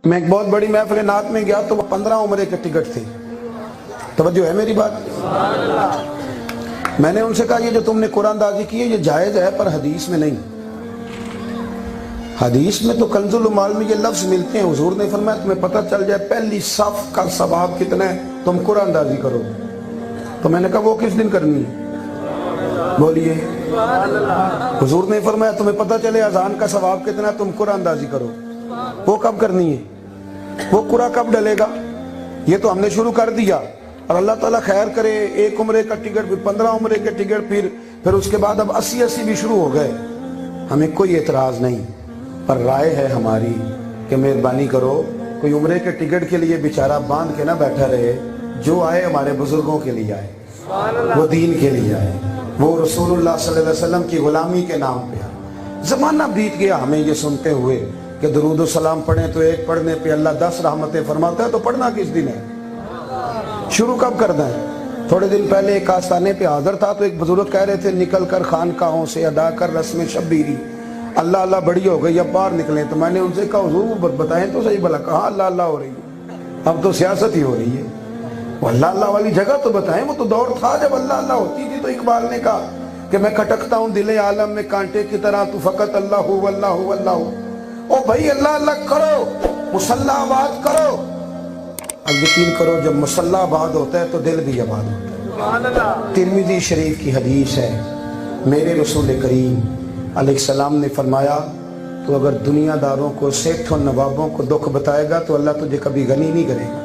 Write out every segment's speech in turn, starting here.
میں ایک بہت بڑی محفل نعت میں گیا تو وہ 15 عمرے کے ٹکٹ تھی. توجہ ہے میری بات؟ میں نے ان سے کہا یہ جو تم نے قرآن اندازی کی ہے یہ جائز ہے پر حدیث میں نہیں. حدیث میں تو کنز العمال میں یہ لفظ ملتے ہیں. حضور نے فرمایا تمہیں پتہ چل جائے پہلی صف کا ثواب کتنا ہے تم قرآن اندازی کرو. تو میں نے کہا وہ کس دن کرنی ہے؟ بولیے. حضور نے فرمایا تمہیں پتہ چلے اذان کا ثواب کتنا ہے تم قرآن اندازی کرو. وہ کب کرنی ہے؟ وہ قرآن کب ڈلے گا؟ یہ تو ہم نے شروع کر دیا. اور اللہ تعالیٰ خیر کرے 1 عمرے کا ٹکٹ پھر 15 عمرے کے ٹکٹ پھر اس کے بعد اب 80 بھی شروع ہو گئے. ہمیں کوئی اعتراض نہیں پر رائے ہے ہماری کہ مہربانی کرو کوئی عمرے کے ٹکٹ کے لیے بیچارہ باندھ کے نہ بیٹھا رہے. جو آئے ہمارے بزرگوں کے لیے آئے, وہ دین کے لیے آئے, وہ رسول اللہ صلی اللہ علیہ وسلم کی غلامی کے نام پہ آئے. زمانہ بیت گیا ہمیں یہ سنتے ہوئے کہ درود و سلام پڑھیں تو ایک پڑھنے پہ اللہ 10 رحمتیں فرماتا ہے. تو پڑھنا کس دن ہے؟ شروع کب کرنا ہے؟ تھوڑے دن پہلے ایک آستانے پہ حاضر تھا تو ایک بزرگ کہہ رہے تھے نکل کر خانقاہوں سے ادا کر رسم شبیری. اللہ اللہ بڑی ہو گئی اب باہر نکلیں. تو میں نے ان سے کہا حضور بتائیں تو صحیح بھلا کہاں اللہ اللہ ہو رہی ہے؟ اب تو سیاست ہی ہو رہی ہے. وہ اللہ اللہ والی جگہ تو بتائیں. وہ تو دور تھا جب اللہ اللہ ہوتی تھی. تو اقبال نے کہا کہ میں کھٹکتا ہوں دل عالم میں کانٹے کی طرح تو فقط اللہ ہو اللہ ہو اللہ ہو. او بھائی اللہ اللہ کرو, مسلح آباد کرو. اب یقین کرو جب مسلح آباد ہوتا ہے تو دل بھی آباد ہوتا ہے. ترمذی شریف کی حدیث ہے میرے رسول کریم علیہ السلام نے فرمایا تو اگر دنیا داروں کو سیٹھوں نوابوں کو دکھ بتائے گا تو اللہ تجھے کبھی غنی نہیں کرے گا.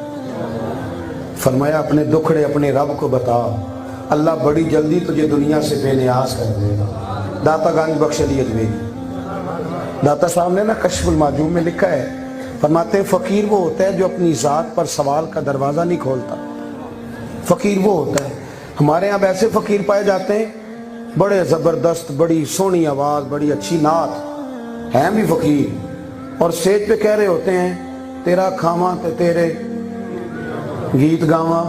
فرمایا اپنے دکھڑے اپنے رب کو بتا, اللہ بڑی جلدی تجھے دنیا سے بے نیاز کر دے گا. داتا گنج بخش علی اجمیری داتا صاحب نے نا کشف المعجوم میں لکھا ہے, فرماتے ہیں فقیر وہ ہوتا ہے جو اپنی ذات پر سوال کا دروازہ نہیں کھولتا. فقیر وہ ہوتا ہے. ہمارے یہاں ایسے فقیر پائے جاتے ہیں بڑے زبردست, بڑی سونی آواز, بڑی اچھی نعت, ہیں بھی فقیر اور سیج پہ کہہ رہے ہوتے ہیں تیرا کھاواں تے تیرے گیت گاواں,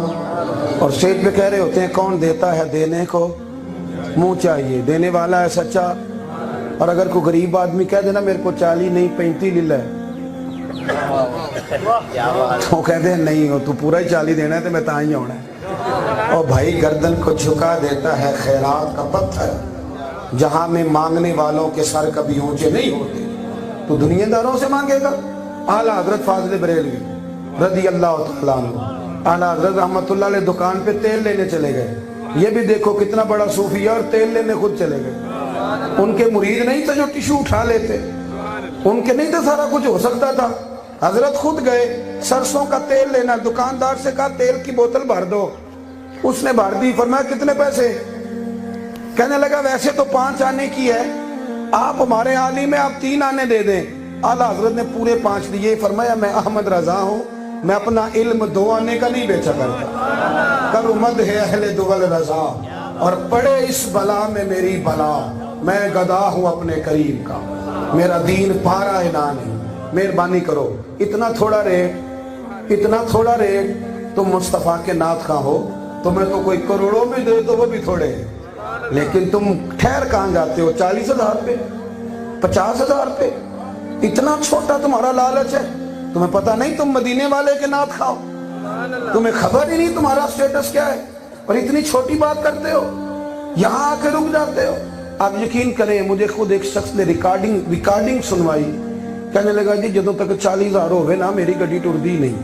اور سیج پہ کہہ رہے ہوتے ہیں کون دیتا ہے دینے کو منہ چاہیے, دینے والا ہے سچا. اور اگر کوئی غریب آدمی کہہ دینا میرے کو 40 نہیں 35 لے لے تو کہتے ہیں نہیں ہو تو پورا ہی 40 دینا ہے تو میں تاں ہی ہونا ہے. اور بھائی گردن کو جھکا دیتا ہے خیرات کا پتھر, جہاں میں مانگنے والوں کے سر کبھی اونچے نہیں ہوتے. تو دنیا داروں سے مانگے گا. اعلیٰ حضرت فاضل بریلوی رضی اللہ تعالیٰ عنہ, اعلیٰ حضرت رحمت اللہ علیہ دکان پہ تیل لینے چلے گئے. یہ بھی دیکھو کتنا بڑا صوفی ہے اور تیل لینے خود چلے گئے. ان کے مرید نہیں تھے جو ٹیشو اٹھا لیتے, ان کے نہیں تھے سارا کچھ ہو سکتا تھا. حضرت خود گئے سرسوں کا تیل لینا, دکاندار سے کہا تیل کی بوتل بھر دو. اس نے بھر دی. فرمایا کتنے پیسے؟ کہنے لگا ویسے تو 5 آنے کی ہے, آپ ہمارے عالم ہیں آپ 3 آنے دے دیں. اعلیٰ حضرت نے پورے 5 دیے. فرمایا میں احمد رضا ہوں, میں اپنا علم 2 آنے کا نہیں بیچا کرتا. کرو مد ہے اہل دول رضا اور پڑے اس بلا میں میری بلا. میں گدا ہوں اپنے کریم کا, میرا دین پارا اعلان ہے. مہربانی کرو اتنا تھوڑا ریٹ تم مصطفیٰ کے نعت خواہ ہو. تمہیں تو کوئی کروڑوں میں دے تو وہ بھی تھوڑے ہیں, لیکن تم ٹھہر کہاں جاتے ہو 40,000 پہ 50,000 پہ. اتنا چھوٹا تمہارا لالچ ہے. تمہیں پتہ نہیں تم مدینے والے کے نعت کھاؤ, تمہیں خبر ہی نہیں تمہارا سٹیٹس کیا ہے, اور اتنی چھوٹی بات کرتے ہو, یہاں آ کے رک جاتے ہو. آپ یقین کریں مجھے خود ایک شخص نے ریکارڈنگ سنوائی. کہنے لگا جی جدوں تک 40,000 ہوئے نا میری گڈی ٹردی نہیں.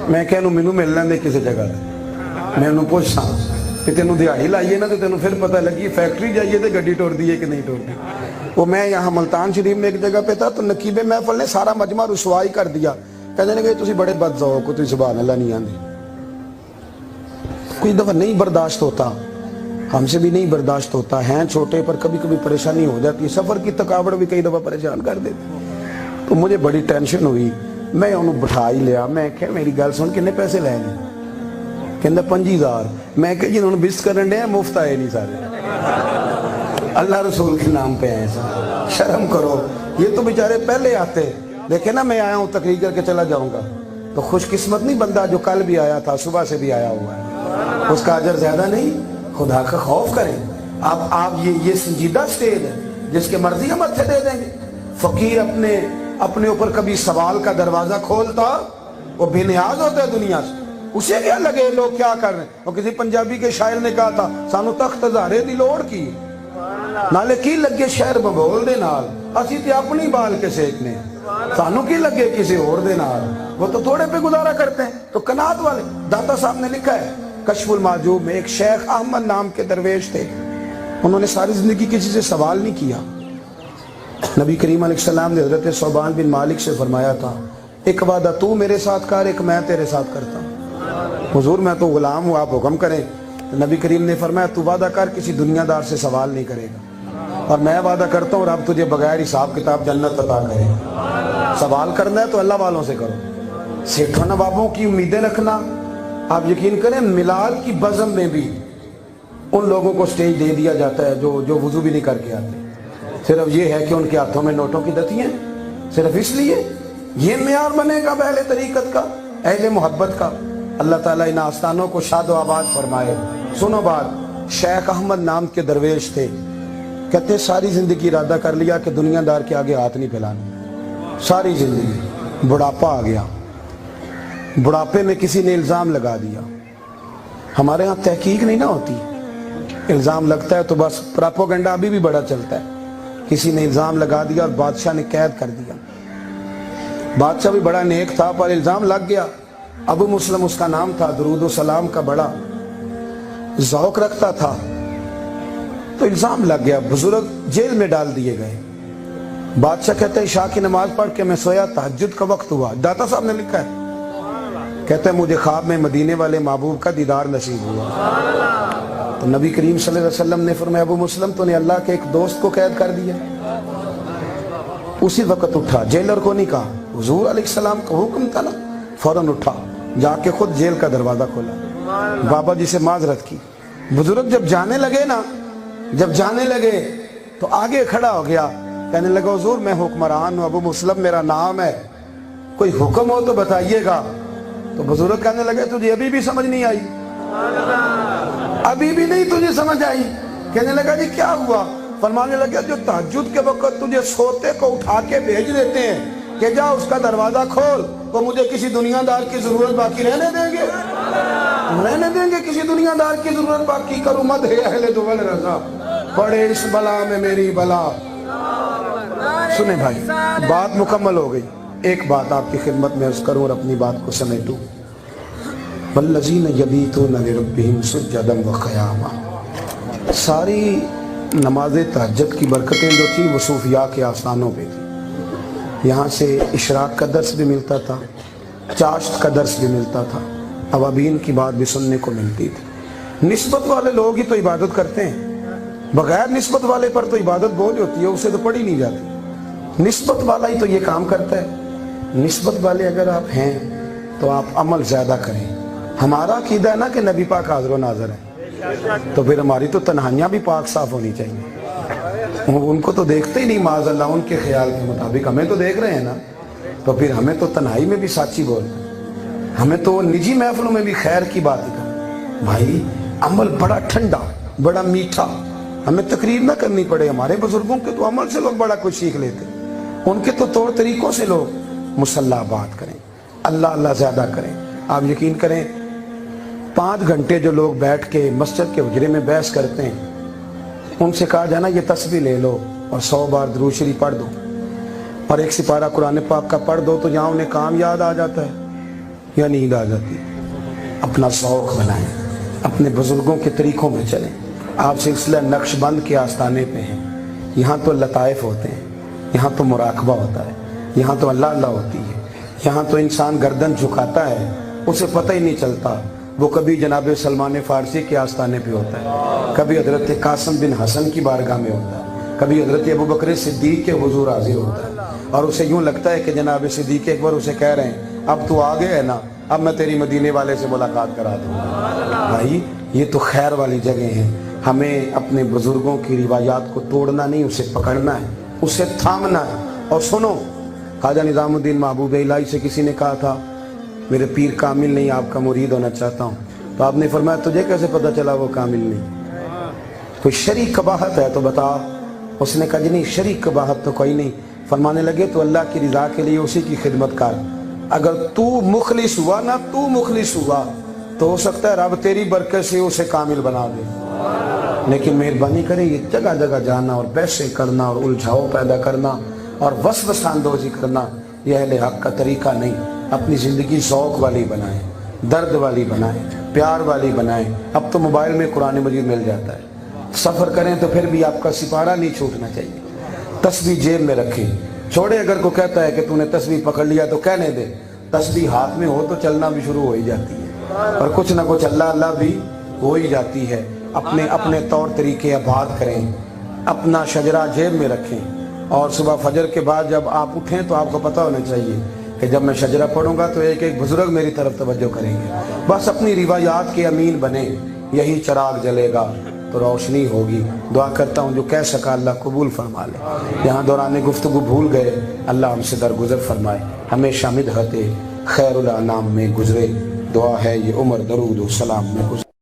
میں کہنوں مینوں مل لیندے کسی جگہ تے, میں انہوں پوچھاں کہ تینوں دیہڑی لائیے نا تو تینوں پھر پتہ لگی فیکٹری جائیے تو گڈی ٹردی ہے کہ نہیں ٹردی. وہ میں یہاں ملتان شریف میں ایک جگہ پہ تھا تو نقیب محفل نے سارا مجمع رسوائی کر دیا. کہنے لگے تسی بڑے بد ذوق ہو, تسی سبحان اللہ نہیں آندے. کوئی دفعہ نہیں برداشت ہوتا, ہم سے بھی نہیں برداشت ہوتا. ہیں چھوٹے پر کبھی کبھی پریشانی ہو جاتی ہے. سفر کی تھکاوٹ بھی کئی دفعہ پریشان کر دیتی. تو مجھے بڑی ٹینشن ہوئی. میں انہوں بٹھا ہی لیا. میں کہ میری گل سن کنے پیسے لے لیں؟ کہندہ 25,000. میں کہ جنہوں نے بس کرن دے مفت آئے نہیں سارے, اللہ رسول کے نام پہ آئے سارے. شرم کرو. یہ تو بیچارے پہلے آتے. دیکھیں نا میں آیا ہوں تقریر کر کے چلا جاؤں گا. تو خوش قسمت نہیں بندہ جو کل بھی آیا تھا, صبح سے بھی آیا ہوا ہے, اس کا اجر زیادہ نہیں. خدا کا خوف کریں. آپ یہ سنجیدہ سٹیج ہے جس کے مرضی ہم اتھے دے دیں گے. فقیر اپنے اپنے اوپر کبھی سوال کا دروازہ کھولتا؟ وہ بے نیاز ہوتا ہے دنیا سے، اسے کیا لگے لوگ کیا کر رہے ہیں۔ اور کسی پنجابی کے شاعر نے کہا تھا سانو تخت ہزارے دی لوڑ کی، نالے کی لگے شہر ببول دے نال، اسی تے اپنی بال کے سیکنے، سانو کی لگے کسی اور دے نال، وہ تو تھوڑے پہ گزارا کرتے ہیں۔ تو قناعت والے داتا صاحب نے لکھا ہے کشف المعجوب میں، ایک شیخ احمد نام کے درویش تھے، انہوں نے ساری زندگی کسی سے سوال نہیں کیا۔ نبی کریم علیہ السلام نے حضرت ثعبان بن مالک سے فرمایا تھا ایک وعدہ تو میرے ساتھ کر، ایک میں تیرے ساتھ کرتا ہوں۔ حضور میں تو غلام ہوں، آپ حکم کریں۔ نبی کریم نے فرمایا تو وعدہ کر کسی دنیا دار سے سوال نہیں کرے گا، اور میں وعدہ کرتا ہوں رب تجھے بغیر حساب کتاب جنت عطا کرے۔ سوال کرنا ہے تو اللہ والوں سے کرو، سیٹھوں نوابوں کی امیدیں رکھنا۔ آپ یقین کریں میلاد کی بزم میں بھی ان لوگوں کو سٹیج دے دیا جاتا ہے جو وضو بھی نہیں کر کے آتے، صرف یہ ہے کہ ان کے ہاتھوں میں نوٹوں کی دتی ہیں، صرف اس لیے یہ معیار بنے گا اہل طریقت کا، اہل محبت کا۔ اللہ تعالیٰ ان آستانوں کو شاد و آباد فرمائے۔ سنو بات، شیخ احمد نام کے درویش تھے، کہتے ساری زندگی ارادہ کر لیا کہ دنیا دار کے آگے ہاتھ نہیں پھیلانا، ساری زندگی۔ بڑھاپا آ گیا، بڑھاپے میں کسی نے الزام لگا دیا۔ ہمارے ہاں تحقیق نہیں نہ ہوتی، الزام لگتا ہے تو بس پراپوگنڈا ابھی بھی بڑا چلتا ہے۔ کسی نے الزام لگا دیا اور بادشاہ نے قید کر دیا۔ بادشاہ بھی بڑا نیک تھا پر الزام لگ گیا۔ ابو مسلم اس کا نام تھا، درود و سلام کا بڑا ذوق رکھتا تھا، تو الزام لگ گیا، بزرگ جیل میں ڈال دیے گئے۔ بادشاہ کہتے ہیں عشاء کی نماز پڑھ کے میں سویا، تہجد کا وقت ہوا، داتا صاحب نے لکھا ہے، کہتے ہیں مجھے خواب میں مدینے والے محبوب کا دیدار نصیب ہوا۔ تو نبی کریم صلی اللہ علیہ وسلم نے فرمایا ابو مسلم تو نے اللہ کے ایک دوست کو قید کر دیا۔ اسی وقت اٹھا، جیلر کو نہیں کہا، حضور علیہ السلام کا حکم تھا نا، فوراً اٹھا، جا کے خود جیل کا دروازہ کھولا، بابا جی سے معذرت کی۔ بزرگ جب جانے لگے نا، جب جانے لگے تو آگے کھڑا ہو گیا، کہنے لگا حضور میں حکمران ہوں، ابو مسلم میرا نام ہے، کوئی حکم ہو تو بتائیے گا۔ تو بزرگ کہنے لگے تجھے ابھی بھی سمجھ نہیں آئی، ابھی بھی نہیں تجھے سمجھ آئی؟ کہنے لگا جی کیا ہوا؟ فرمانے لگا جو تہجد کے وقت تجھے سوتے کو اٹھا کے بھیج دیتے ہیں کہ جا اس کا دروازہ کھول، تو مجھے کسی دنیا دار کی ضرورت باقی رہنے دیں گے؟ رہنے دیں گے کسی دنیا دار کی ضرورت باقی؟ کرو مد ہے اہل دول رضا، پڑے اس بلا میں میری بلا۔ سنیں بھائی، بات مکمل ہو گئی، ایک بات آپ کی خدمت میں عرض کروں اور اپنی بات کو سمیٹوں۔ والذین یبیتون لربہم سجدا وقیاما، ساری نماز تہجد کی برکتیں جو تھی وہ صوفیاء کے آستانوں پہ تھی۔ یہاں سے اشراق کا درس بھی ملتا تھا، چاشت کا درس بھی ملتا تھا، اوابین کی بات بھی سننے کو ملتی تھی۔ نسبت والے لوگ ہی تو عبادت کرتے ہیں، بغیر نسبت والے پر تو عبادت بوجھ ہوتی ہے، اسے تو پڑھی نہیں جاتی۔ نسبت والا ہی تو یہ کام کرتا ہے۔ نسبت والے اگر آپ ہیں تو آپ عمل زیادہ کریں۔ ہمارا عقیدہ ہے نا کہ نبی پاک حاضر و ناظر ہے، تو پھر ہماری تو تنہائیاں بھی پاک صاف ہونی چاہیے۔ ان کو تو دیکھتے ہی نہیں معاذ اللہ، ان کے خیال کے مطابق ہمیں تو دیکھ رہے ہیں نا، تو پھر ہمیں تو تنہائی میں بھی سچی بولنا ہے، ہمیں تو نجی محفلوں میں بھی خیر کی بات ہی کرنا۔ بھائی عمل بڑا ٹھنڈا، بڑا میٹھا، ہمیں تقریر نہ کرنی پڑے۔ ہمارے بزرگوں کے تو عمل سے لوگ بڑا کچھ سیکھ لیتے، ان کے تو طور طریقوں سے لوگ مصلح بات کریں، اللہ اللہ زیادہ کریں۔ آپ یقین کریں 5 گھنٹے جو لوگ بیٹھ کے مسجد کے حجرے میں بحث کرتے ہیں، ان سے کہا جانا یہ تسبیح لے لو اور 100 بار درود شریف پڑھ دو اور 1 سپارہ قرآن پاک کا پڑھ دو، تو یہاں انہیں کام یاد آ جاتا ہے یا نیند آ جاتی؟ اپنا ذوق بنائیں، اپنے بزرگوں کے طریقوں میں چلیں۔ آپ سلسلہ نقش بند کے آستانے پہ ہیں، یہاں تو لطائف ہوتے ہیں، یہاں تو مراقبہ ہوتا ہے، یہاں تو اللہ اللہ ہوتی ہے، یہاں تو انسان گردن جھکاتا ہے اسے پتہ ہی نہیں چلتا۔ وہ کبھی جناب سلمان فارسی کے آستانے پہ ہوتا ہے، کبھی حضرت قاسم بن حسن کی بارگاہ میں ہوتا ہے، کبھی حضرت ابوبکر صدیق کے حضور حاضر ہوتا ہے، اور اسے یوں لگتا ہے کہ جناب صدیق ایک بار اسے کہہ رہے ہیں اب تو آگے ہے نا، اب میں تیری مدینے والے سے ملاقات کرا دوں گا۔ بھائی یہ تو خیر والی جگہ ہیں، ہمیں اپنے بزرگوں کی روایات کو توڑنا نہیں، اسے پکڑنا ہے، اسے تھامنا ہے۔ اور سنو، خواجہ نظام الدین محبوب الہی سے کسی نے کہا تھا میرے پیر کامل نہیں، آپ کا مرید ہونا چاہتا ہوں، تو آپ نے فرمایا تجھے کیسے پتہ چلا وہ کامل نہیں؟ کوئی شرعی قباحت ہے تو بتا۔ اس نے کہا جی نہیں، شرعی قباحت تو کوئی نہیں، فرمانے لگے تو اللہ کی رضا کے لیے اسی کی خدمت کر. اگر تو مخلص ہوا نا، تو مخلص ہوا تو ہو سکتا ہے رب تیری برکت سے اسے کامل بنا دے. لیکن مہربانی کریں یہ جگہ جگہ جانا اور بحثیں کرنا اور الجھاؤ پیدا کرنا اور وسوسہ اندوزی کرنا یہ اہل حق کا طریقہ نہیں. اپنی زندگی ذوق والی بنائیں، درد والی بنائیں، پیار والی بنائیں. اب تو موبائل میں قرآن مجید مل جاتا ہے. سفر کریں تو پھر بھی آپ کا سپارہ نہیں چھوٹنا چاہیے. تسبیح جیب میں رکھیں. چھوڑے اگر کوئی کہتا ہے کہ تو نے تسبیح پکڑ لیا تو کہنے دے. تسبیح ہاتھ میں ہو تو چلنا بھی شروع ہو ہی جاتی ہے اور کچھ نہ کچھ اللہ اللہ بھی ہو ہی جاتی ہے. اپنے طور طریقے آباد کریں. اپنا شجرہ جیب میں رکھیں اور صبح فجر کے بعد جب آپ اٹھیں تو آپ کو پتہ ہونا چاہیے کہ جب میں شجرہ پڑھوں گا تو ایک ایک بزرگ میری طرف توجہ کریں گے. بس اپنی روایات کے امین بنیں. یہی چراغ جلے گا تو روشنی ہوگی. دعا کرتا ہوں جو کہہ سکا اللہ قبول فرما لے. یہاں دوران گفتگو بھول گئے اللہ ہم سے درگزر فرمائے. ہمیشہ مدحت خیر الانام میں گزرے. دعا ہے یہ عمر درود و سلام میں گزرے.